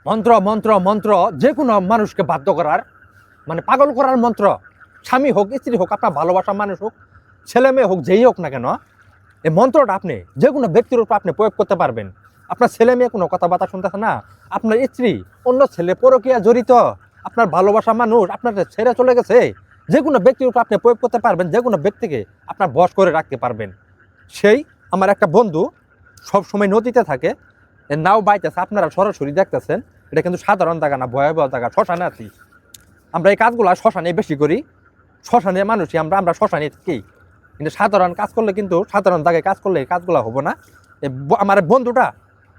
মন্ত্র মন্ত্র মন্ত্র যে কোনো মানুষকে বাধ্য করার মানে পাগল করার মন্ত্র। স্বামী হোক, স্ত্রী হোক, আপনার ভালোবাসার মানুষ হোক, ছেলে মেয়ে হোক, যেই হোক না কেন, এই মন্ত্রটা আপনি যে কোনো ব্যক্তির উপর আপনি প্রয়োগ করতে পারবেন। আপনার ছেলে মেয়ে কোনো কথাবার্তা শুনতেছে না, আপনার স্ত্রী অন্য ছেলে পরকীয়া জড়িত, আপনার ভালোবাসার মানুষ আপনার ছেড়ে চলে গেছে, যে কোনো ব্যক্তির উপর আপনি প্রয়োগ করতে পারবেন, যে কোনো ব্যক্তিকে আপনার বশ করে রাখতে পারবেন। সেই আমার একটা বন্ধু সব সময় নদীতে থাকে, নাও বাইতেছে, আপনারা সরাসরি দেখতেছেন। এটা কিন্তু সাধারণ জায়গা না, ভয়াবহ জায়গা, শ্মশানে আছি আমরা। এই কাজগুলো শ্মশানে বেশি করি, শ্মশানে মানুষই আমরা, আমরা শ্মশানে থাকি। কিন্তু সাধারণ কাজ করলে, কিন্তু সাধারণ জায়গায় কাজ করলে এই কাজগুলো হবো না। আমার বন্ধুটা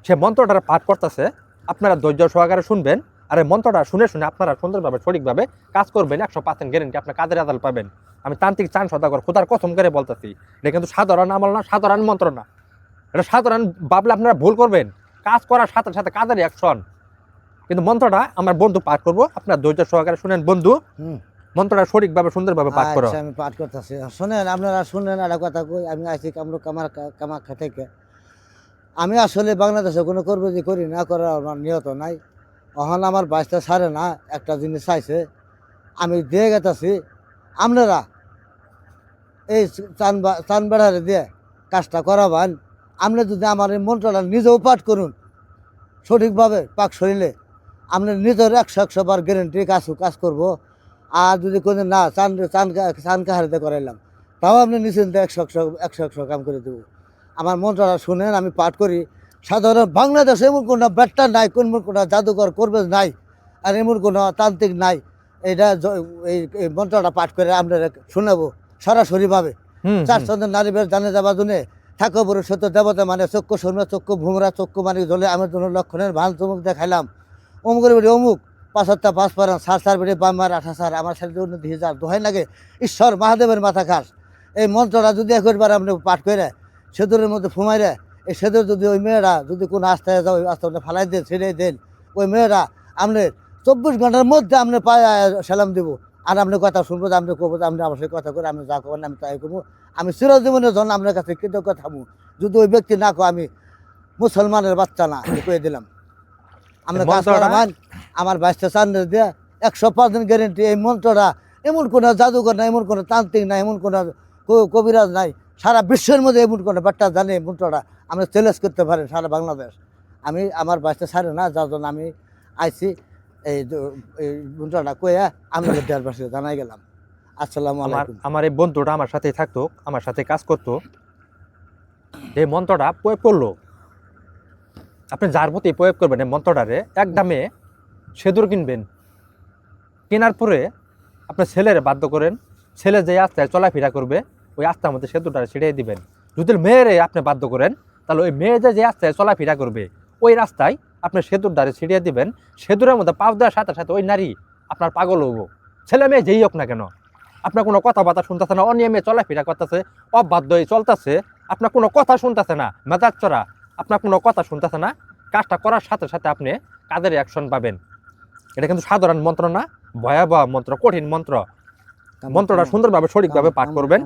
সে মন্ত্রটা পাঠ করতেছে, আপনারা ধৈর্য সহকারে শুনবেন। আর এই মন্ত্রটা শুনে শুনে আপনারা সুন্দরভাবে সঠিকভাবে কাজ করবেন, 100% গ্যারেন্টি আপনার কাজের রেজাল্ট পাবেন। আমি তান্ত্রিক চান সদাগর খোদার কসম করে বলতেছি, এটা কিন্তু সাধারণ আমল না, সাধারণ মন্ত্র না। এটা সাধারণ ভাবলে আপনারা ভুল করবেন, কাজ করার সাথে সাথে কাজের অ্যাকশন। কিন্তু মন্ত্রটা আমার বন্ধু পাঠ করবো, আপনার ধৈর্য সহকারে শুনেন বন্ধু। মন্ত্রটা সঠিকভাবে সুন্দরভাবে পাঠ করো। আমি পাঠ করতেছি, শোনেন আপনারা, শুনেন একটা কথা কই। আমি আছি কামাখ্যা থেকে। আমি আসলে বাংলাদেশে কোনো করবি করি না, করার আমার নিয়ত নাই। ওখানে আমার বাইশটা ছাড়ে না, একটা জিনিস চাইছে আমি দিয়ে গেতেছি। আপনারা এই চান বেড়ারে দিয়ে কাজটা করাবেন। আপনি যদি আমার এই মন্ত্রটা নিজেও পাঠ করুন সঠিকভাবে পাক শরীরে, আপনি নিজের 100 বার গ্যারেন্টি কাজ করবো। আর যদি কোনো না চান কাহারিতে করাইলাম, তাও আপনি নিশ্চিন্তে 100 কাম করে দেবো। আমার মন্ত্রটা শুনেন, আমি পাঠ করি। সাধারণ বাংলাদেশে এমন কোনো ব্যাটটা নাই, কোন কোনো জাদুকর করবে নাই, আর এমন কোনো তান্ত্রিক নাই। এইটা এই মন্ত্রটা পাঠ করে আপনারা শোনাবো সরাসরিভাবে। 4 চন্দ্রের নারী বের জানে যাবা জুনে ঠাকুর পুরুষ সত্য দেবতা মানে চক্ষু শূন্য, চক্ষু ভুমরা, চক্ষু মানে জলে আমার জন্য লক্ষণের ভান চমুক দেখাইলাম। অমুকের বেড়ে অমুক 5 পারান 4 বেড়ে বাম্মার 18 আমার সাথে উন্নতি হিসাব দোহাই লাগে ঈশ্বর মহাদেবের মাথা খাস। এই মন্ত্রটা যদি একবার আপনি পাঠ করে সেদুরের মধ্যে ফুমাইরে, এই সেদুর যদি ওই মেয়েরা যদি কোনো আস্থায় যাও, ওই আস্থাটা ফালাই দেন, ছেড়ে দেন, ওই মেয়েরা আপনি 24 ঘন্টার মধ্যে আপনি পায়ে সালাম দেবো। আর আপনি কথা শুনবো, আপনি করবো, আপনি আমার সাথে কথা করে আমি যা করবেন আমি তাই করবো। আমি চিরজীবনের জন্য আপনার কাছে কৃতজ্ঞ থাকবো। যদি ওই ব্যক্তি না কো আমি মুসলমানের বাচ্চা না, করে দিলাম। আমরা কাজ করাবেন আমার বাইশটা চান্দের দিয়ে 100% গ্যারেন্টি। এই মন্ত্রটা এমন কোনো জাদুঘর নাই, এমন কোনো তান্ত্রিক নাই, এমন কোনো কবিরাজ নাই, সারা বিশ্বের মধ্যে এমন কোনো ব্যাটটা জানে এই মন্ত্রটা আমরা চ্যালেঞ্জ করতে পারেন সারা বাংলাদেশ। আমি আমার বাইশটা ছাড়ে না, যার জন্য আমি আইছি এই মন্ত্রটা কয়ে আমি দেশবাসীকে জানাই গেলাম। আসসালামু আলাইকুম। আমার এই বন্ধুটা আমার সাথেই থাকতো, আমার সাথে কাজ করতো। এই মন্ত্রটা প্রয়োগ করলো, আপনি যার প্রতি প্রয়োগ করবেন এই মন্ত্রটারে, এক দামে সেদুর কিনবেন। কেনার পরে আপনার ছেলেরে বাধ্য করেন, ছেলে যে আস্তায় চলাফেরা করবে ওই আস্তার মধ্যে সেতুটা ছিটিয়ে দিবেন। যদি মেয়েরে আপনি বাধ্য করেন, তাহলে ওই মেয়ে যে আস্তায় চলাফেরা করবে ওই রাস্তায় আপনি সেতুর দ্বারে ছিটিয়ে দিবেন। সেতুরের মধ্যে পাও দেওয়ার সাথে সাথে ওই নারী আপনার পাগল হবো, ছেলে মেয়ে যেই হোক না কেন। আপনার কোনো কথাবার্তা শুনতেছে না, অনিয়মে চলাফেরা করতেছে, অবাধ্য হয়ে চলতেছে, আপনার কোনো কথা শুনতেছে না, মেজাজ চড়া, আপনার কোনো কথা শুনতেছে না। কাজটা করার সাথে সাথে আপনি কাজের অ্যাকশন পাবেন। এটা কিন্তু সাধারণ মন্ত্র না, ভয়াবহ মন্ত্র, কঠিন মন্ত্র। মন্ত্রটা সুন্দরভাবে সঠিকভাবে পাঠ করবেন।